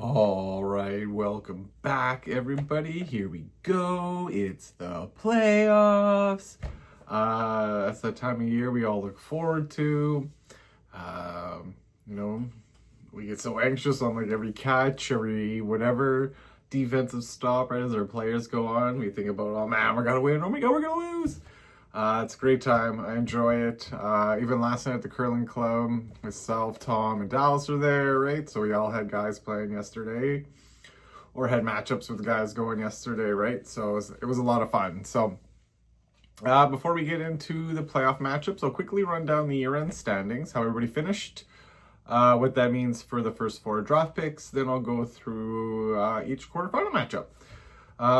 All right, welcome back, everybody. Here we go. It's the playoffs. That's the time of year we all look forward to. Um, you know, we get so anxious on like every catch, every whatever defensive stop right as our players go on. We think about, oh man, we're gonna win. Oh my god, we're gonna lose. It's a great time. I enjoy it. Even last night at the curling club, myself, Tom, and Dallas were there, right? So we all had guys playing yesterday, or had matchups with guys going yesterday, right? So it was a lot of fun. So before we get into the playoff matchups, I'll quickly run down the year-end standings, how everybody finished, what that means for the first four draft picks. Then I'll go through each quarterfinal matchup.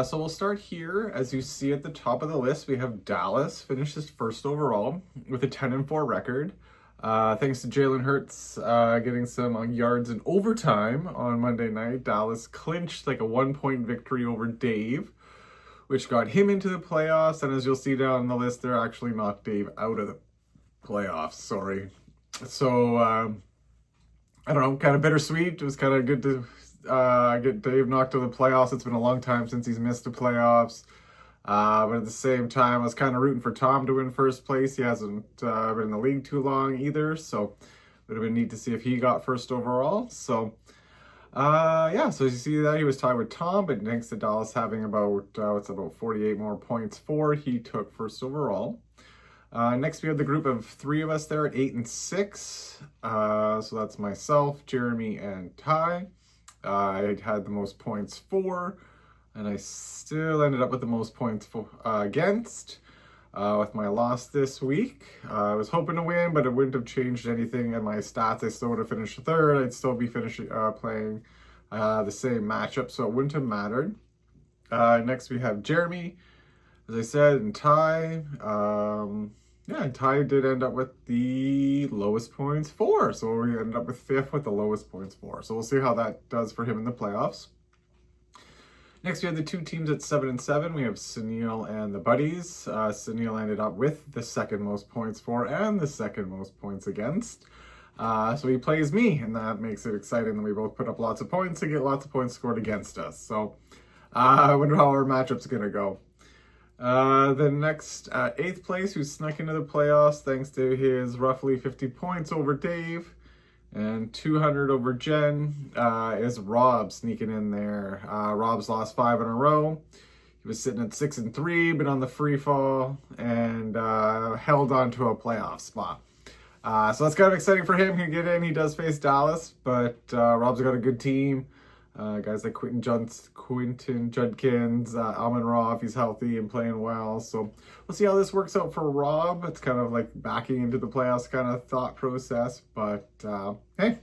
So we'll start here. As you see at the top of the list, we have Dallas finishes first overall with a 10-4 record. Thanks to Jalen Hurts getting some yards in overtime on Monday night, Dallas clinched like a 1-point victory over Dave, which got him into the playoffs. And as you'll see down the list, they're actually knocked Dave out of the playoffs. Sorry. So I don't know, kind of bittersweet. It was kind of good to get Dave knocked out of the playoffs. It's been a long time since he's missed the playoffs. But at the same time, I was kind of rooting for Tom to win first place. He hasn't been in the league too long either, so it would have been neat to see if he got first overall. So, yeah, so you see that he was tied with Tom, but thanks to Dallas having about 48 more points he took first overall. Next, we have the group of three of us there at 8 and 6. So that's myself, Jeremy, and Ty. I had the most points for, and I still ended up with the most points for, against with my loss this week. I was hoping to win, but it wouldn't have changed anything in my stats. I still would have finished third. I'd still be finishing playing the same matchup, so it wouldn't have mattered. Next, we have Jeremy, as I said, and Ty. Yeah, and Ty did end up with the lowest points for. So we ended up with fifth with the lowest points for. So we'll see how that does for him in the playoffs. Next, we have the two teams at 7 and 7. We have Sunil and the Buddies. Sunil ended up with the second most points for and the second most points against. So he plays me, and that makes it exciting that we both put up lots of points and get lots of points scored against us. So I wonder how our matchup's going to go. The next 8th place, who snuck into the playoffs thanks to his roughly 50 points over Dave and 200 over Jen, is Rob sneaking in there. Rob's lost 5 in a row. He was sitting at 6 and 3, but on the free fall and held on to a playoff spot. So that's kind of exciting for him. He'll get in. He does face Dallas, but Rob's got a good team. Guys like Quentin Judkins, Almond Raw, if he's healthy and playing well. So we'll see how this works out for Rob. It's kind of like backing into the playoffs kind of thought process. But hey,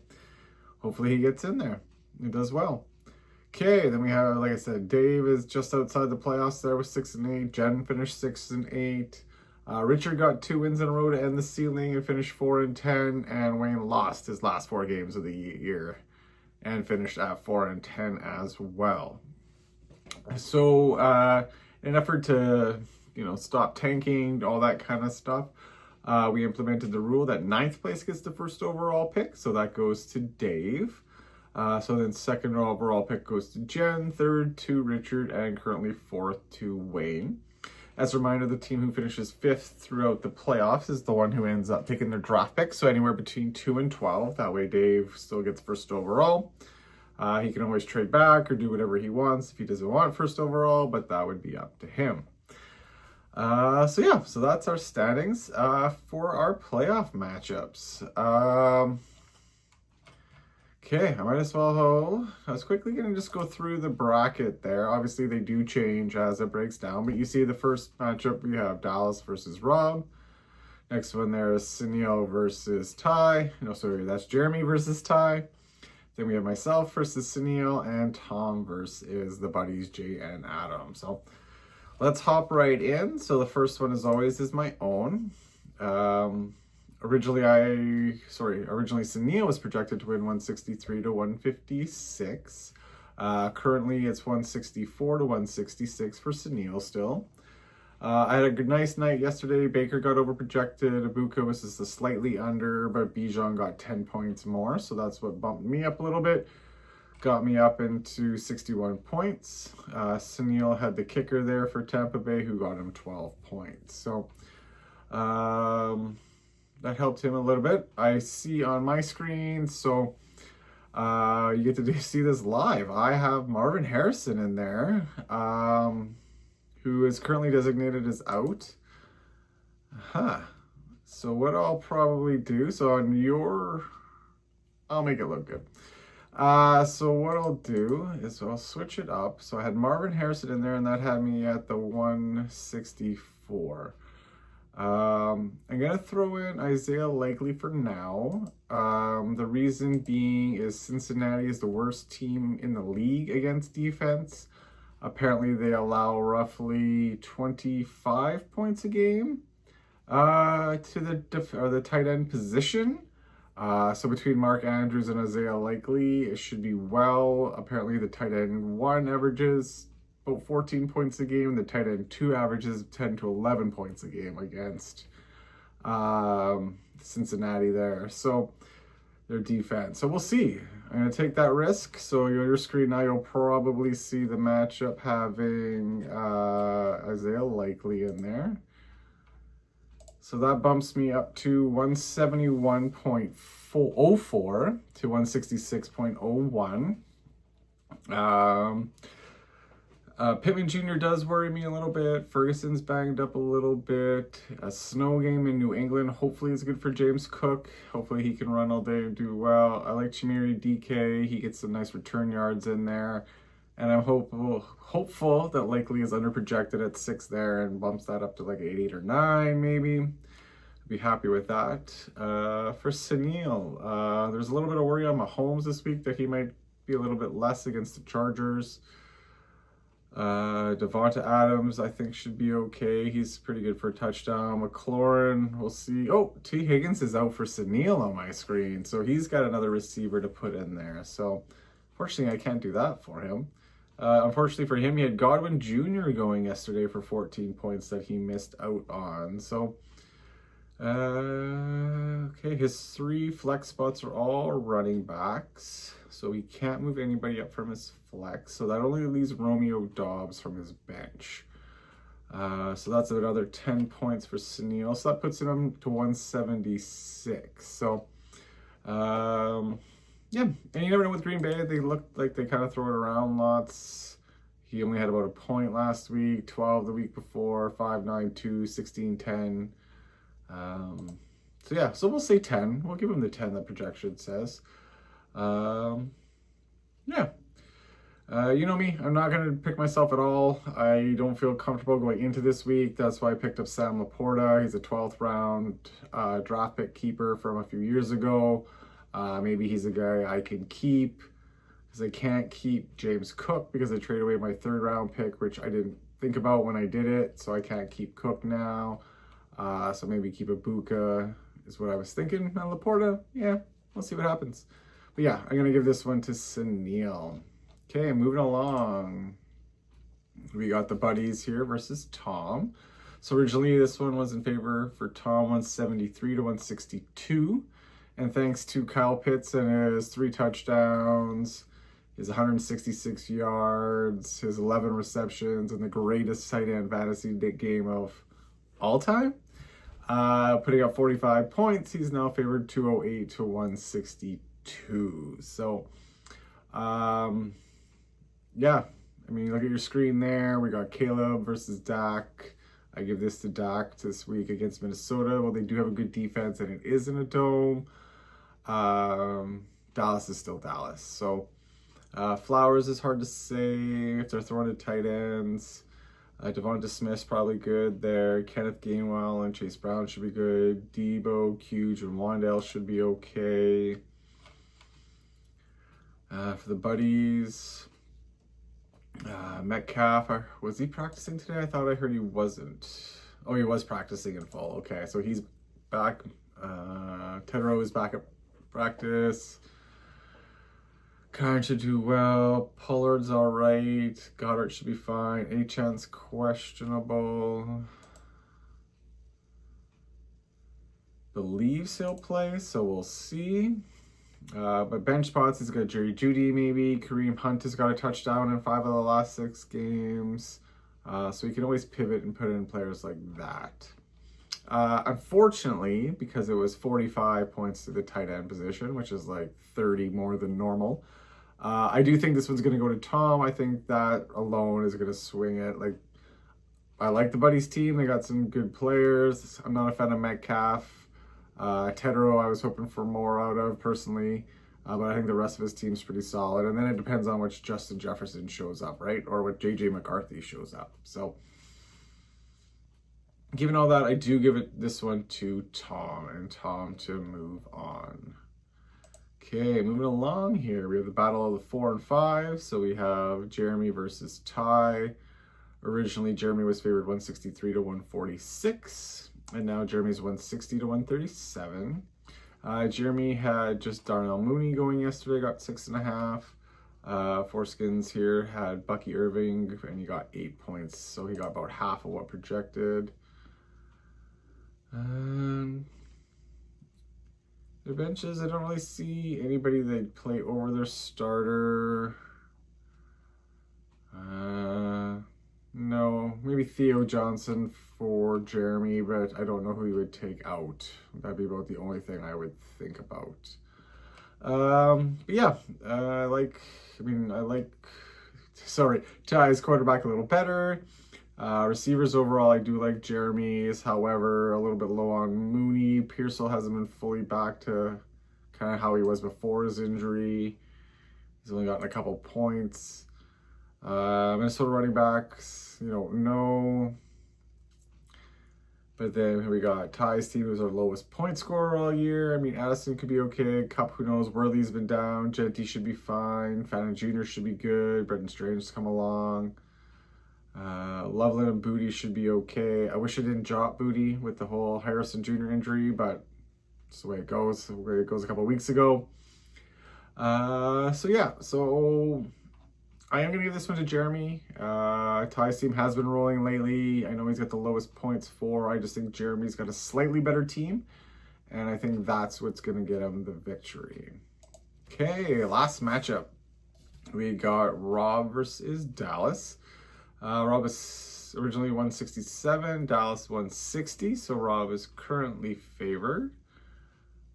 hopefully he gets in there. He does well. Okay, then we have, like I said, Dave is just outside the playoffs there with 6 and 8. Jen finished 6 and 8. Richard got 2 wins in a row to end the ceiling and finished 4 and 10. And Wayne lost his last 4 games of the year and finished at 4 and 10 as well. So in an effort to, stop tanking, all that kind of stuff, we implemented the rule that 9th place gets the first overall pick. So that goes to Dave. So then second overall pick goes to Jen, third to Richard, and currently 4th to Wayne. As a reminder, the team who finishes 5th throughout the playoffs is the one who ends up taking their draft pick. So anywhere between 2 and 12. That way Dave still gets first overall. He can always trade back or do whatever he wants if he doesn't want first overall, but that would be up to him. So that's our standings for our playoff matchups. Okay, I might as well, I was quickly going to just go through the bracket there. Obviously, they do change as it breaks down, but you see the first matchup, we have Dallas versus Rob. Next one there is Sunil versus Ty. No, sorry, that's Jeremy versus Ty. Then we have myself versus Sunil, and Tom versus the Buddies, Jay and Adam. So let's hop right in. So the first one, as always, is my own. Originally Sunil was projected to win 163 to 156. Currently, it's 164 to 166 for Sunil still. I had a nice night yesterday. Baker got over projected. Ibuka was just slightly under, but Bijan got 10 points more, so that's what bumped me up a little bit. got me up into 61 points. Sunil had the kicker there for Tampa Bay, who got him 12 points. So that helped him a little bit. I see on my screen, so you get to see this live. I have Marvin Harrison in there, who is currently designated as out. So what I'll probably do, so on your, I'll make it look good. So what I'll do is I'll switch it up. So I had Marvin Harrison in there, and that had me at the 164. I'm gonna throw in Isaiah Likely for now. The reason being is Cincinnati is the worst team in the league against defense. Apparently they allow roughly 25 points a game to the tight end position. So between Mark Andrews and Isaiah Likely, it should be well. Apparently the tight end 1 averages about 14 points a game. The tight end 2 averages 10 to 11 points a game against Cincinnati there. So their defense. So we'll see. I'm going to take that risk. So your screen now, you'll probably see the matchup having Isaiah Likely in there. So that bumps me up to 171.04 to 166.01. Pittman Jr. does worry me a little bit. Ferguson's banged up a little bit. A snow game in New England. Hopefully it's good for James Cook. Hopefully he can run all day and do well. I like Chimere DK. He gets some nice return yards in there. And I'm hopeful that Likely is underprojected at 6 there and bumps that up to like 8 or 9 maybe. I'd be happy with that. For Sunil, there's a little bit of worry on Mahomes this week that he might be a little bit less against the Chargers. Devonta Adams, I think, should be okay. He's pretty good for a touchdown. McLaurin, we'll see. Oh, T. Higgins is out for Sunil on my screen, so he's got another receiver to put in there. So, unfortunately, I can't do that for him. Unfortunately for him, he had Godwin Jr. going yesterday for 14 points that he missed out on. So, okay, his 3 flex spots are all running backs. So he can't move anybody up from his flex. So that only leaves Romeo Doubs from his bench. So that's another 10 points for Sunil. So that puts him to 176. So, yeah, and you never know with Green Bay. They look like they kind of throw it around lots. He only had about a point last week, 12 the week before, 5, 9, 2, 16, 10. So yeah, so we'll say 10. We'll give him the 10 that projection says. Yeah. You know me, I'm not going to pick myself at all. I don't feel comfortable going into this week. That's why I picked up Sam Laporta. He's a 12th round draft pick keeper from a few years ago. Maybe he's a guy I can keep because I can't keep James Cook because I traded away my 3rd round pick, which I didn't think about when I did it. So I can't keep Cook now. So maybe keep Ibuka is what I was thinking. And Laporta, yeah, we'll see what happens. But yeah, I'm going to give this one to Sunil. Okay, moving along. We got the buddies here versus Tom. So originally this one was in favor for Tom, 173 to 162. And thanks to Kyle Pitts and his 3 touchdowns, his 166 yards, his 11 receptions, and the greatest tight end fantasy game of all time, putting up 45 points, he's now favored 208 to 162. So, yeah, I mean, look at your screen there. We got Caleb versus Dak. I give this to Dak this week against Minnesota. Well, they do have a good defense, and it is in a dome. Dallas is still Dallas. So, Flowers is hard to say if they're throwing to tight ends. Devonta Smith's probably good there. Kenneth Gainwell and Chase Brown should be good. Debo, Huge, and Wandale should be okay. For the buddies, Metcalf, was he practicing today? I thought I heard he wasn't. Oh, he was practicing in fall. Okay, so he's back. Ted Rowe is back at practice. Kine should do well. Pollard's all right. Goddard should be fine. Achance questionable. Believes he'll play, so we'll see. But bench spots, he's got Jerry Jeudy maybe. Kareem Hunt has got a touchdown in 5 of the last 6 games. So he can always pivot and put in players like that. Unfortunately, because it was 45 points to the tight end position, which is like 30 more than normal, I do think this one's going to go to Tom. I think that alone is going to swing it. Like, I like the Buddies team. They got some good players. I'm not a fan of Metcalf. Tedero, I was hoping for more out of personally. But I think the rest of his team's pretty solid. And then it depends on which Justin Jefferson shows up, right? Or what J.J. McCarthy shows up. So, given all that, I do give this one to Tom, and Tom to move on. Okay, moving along here. We have the battle of the 4 and 5. So we have Jeremy versus Ty. Originally, Jeremy was favored 163 to 146. And now Jeremy's 160 to 137. Jeremy had just Darnell Mooney going yesterday, got 6.5. Foreskins here had Bucky Irving, and he got 8 points. So he got about half of what projected. Their benches, I don't really see anybody they'd play over their starter. No, maybe Theo Johnson for Jeremy, but I don't know who he would take out. That'd be about the only thing I would think about. But yeah, I like Ty's quarterback a little better. Receivers overall, I do like Jeremy's. However, a little bit low on Mooney. Pearsall hasn't been fully back to kind of how he was before his injury. He's only gotten a couple points. Minnesota running backs, no. But then we got Ty's team, who's our lowest point scorer all year. I mean, Addison could be okay. Cup, who knows? Worthy's been down. Genty should be fine. Fannin Jr. should be good. Brendan Strange's come along. Loveland and Booty should be okay. I wish I didn't drop Booty with the whole Harrison Jr. injury, but it's the way it goes. The way it goes a couple weeks ago. So I am going to give this one to Jeremy. Ty's team has been rolling lately. I know he's got the lowest points for. I just think Jeremy's got a slightly better team, and I think that's what's going to get him the victory. Okay, last matchup. We got Rob versus Dallas. Rob is originally 167, Dallas 160, so Rob is currently favored.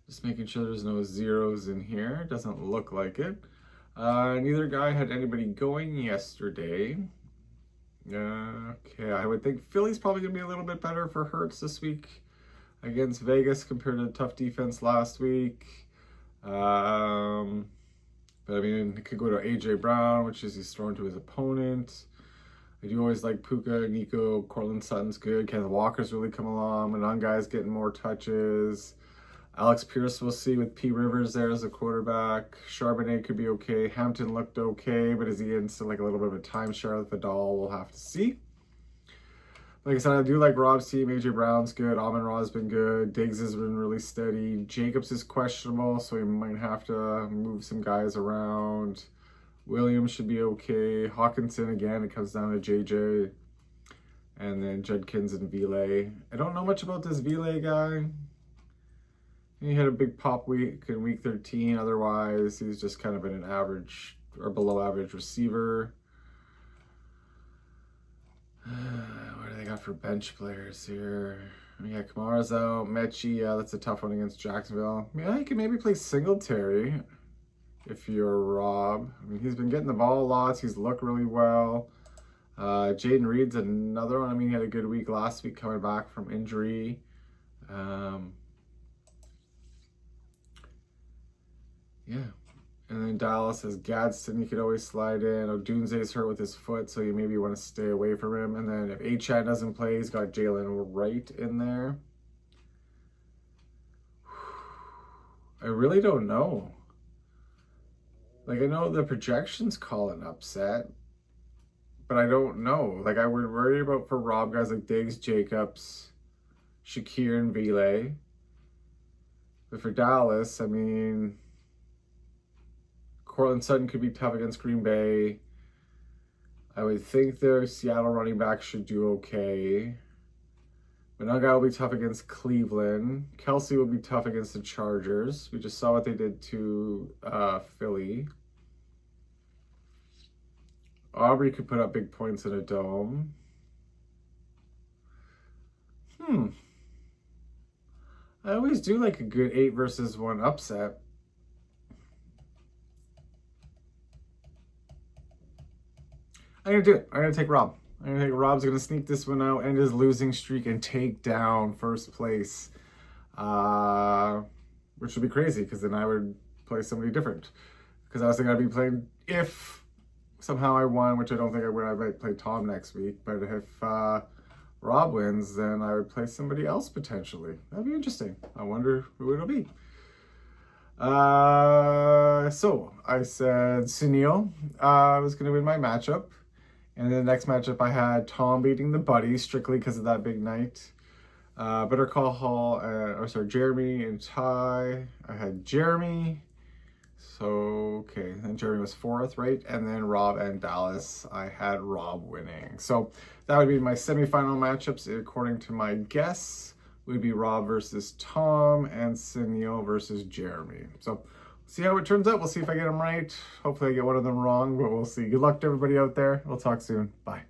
Just making sure there's no zeros in here. Doesn't look like it. Neither guy had anybody going yesterday. Okay, I would think Philly's probably going to be a little bit better for Hurts this week against Vegas compared to the tough defense last week. But I mean, it could go to A.J. Brown, which is he's thrown to his opponent. I do always like Puka, Nico, Cortland Sutton's good. Kenneth Walker's really come along. Monongai's getting more touches. Alex Pierce we'll see with P. Rivers there as a quarterback. Charbonnet could be okay. Hampton looked okay, but is he into like a little bit of a timeshare with Vidal? We'll have to see. Like I said, I do like Rob's team. A.J. Brown's good. Amon-Ra's been good. Diggs has been really steady. Jacobs is questionable, so we might have to move some guys around. Williams should be okay. Hawkinson, again, it comes down to JJ. And then Judkins and Ville. I don't know much about this Ville guy. He had a big pop week in week 13. Otherwise, he's just kind of been an average or below average receiver. What do they got for bench players here? Yeah, Kamara's out. Mechie, yeah, that's a tough one against Jacksonville. Yeah, you can maybe play Singletary if you're Rob. I mean, he's been getting the ball lots. He's looked really well. Jaden Reed's another one. I mean, he had a good week last week coming back from injury. Yeah. And then Dallas has Gadsden. You could always slide in. Odunze's hurt with his foot, so you maybe want to stay away from him. And then if Achad doesn't play, he's got Jalen Wright in there. I really don't know. Like, I know the projections call an upset, but I don't know. Like, I would worry about for Rob guys like Diggs, Jacobs, Shakir, and Ville. But for Dallas, I mean, Cortland Sutton could be tough against Green Bay. I would think their Seattle running back should do okay. Monogay will be tough against Cleveland. Kelsey will be tough against the Chargers. We just saw what they did to Philly. Aubrey could put up big points in a dome. I always do like a good 8 versus 1 upset. I'm going to do it. I'm going to take Rob. I think Rob's going to sneak this one out, end his losing streak, and take down first place. Which would be crazy, because then I would play somebody different. Because I was thinking I'd be playing, if somehow I won, which I don't think I would, I might play Tom next week. But if Rob wins, then I would play somebody else potentially. That'd be interesting. I wonder who it'll be. So I said Sunil was going to win my matchup. And then the next matchup I had Tom beating the Buddies, strictly because of that big night. Better Call Hall, Jeremy and Ty. I had Jeremy. So, okay, then Jeremy was 4th, right? And then Rob and Dallas, I had Rob winning. So that would be my semifinal matchups, according to my guess. Would be Rob versus Tom and Sunil versus Jeremy. So see how it turns out. We'll see if I get them right. Hopefully I get one of them wrong, but we'll see. Good luck to everybody out there. We'll talk soon. Bye.